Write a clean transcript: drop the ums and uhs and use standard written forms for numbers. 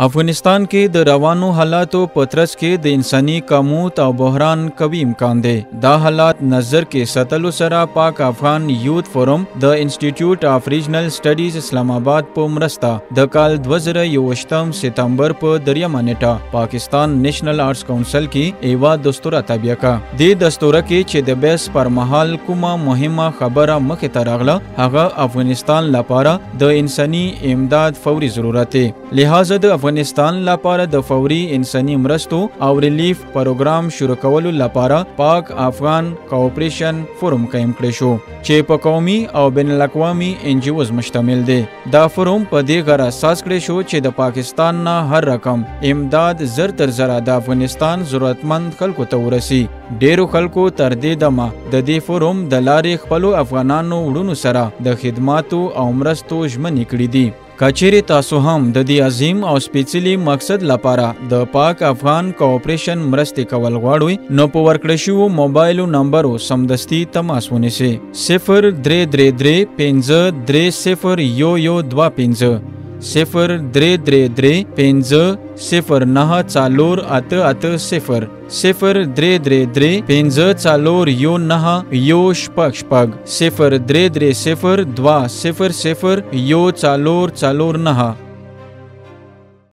افغانستان کې د روانو حالاتو په ترڅ کې د انساني کموت او بحران قوي امکان دی. دا حالات نظر کې ساتلو سره پاک افغان یوت فورم د انسټیټیوټ اف ریجنل سټډیز اسلام آباد په مرسته د کال 2021 سپتمبر په دریمه نیټه پاکستان نېشنل آرټس کونسل کې ایوا دستوره تابع کړه. د دستوره کې چې د بیس پر مهال کومه مهمه خبره مخې ته راغله هغه افغانستان لپاره د انساني امداد فوري ضرورت دی. لہذا د افغانستان لپاره د فوري انساني مرستو او ریلیف پروګرام شروع کولو لپاره پاک افغان کوآپریشن فورم قائم کړی شو چې په قومي او بین الاقوامي NGOs مشتمل دی. دا فورم په دې غرض اساس کړی شو چې د پاکستان نه هر رقم امداد زر تر زره د افغانستان ضرورتمند خلکو ته ورسي. ډیرو خلکو تر دې دمه د دې فورم د لارې خپلو افغانانو وړونو سره د خدماتو او مرستو ژمنې کړې دي. کچېرې تاسو هم د دې عظیم او سپیڅلي مقصد لپاره د پاک افغان کوآپریشن مرستې کول غواړئ نو په ورکړل شویو موبایلو نمبرو سمدستي تماس ونیسئ 0333 5030 0333 50094880 0333 5019 0330 200 14449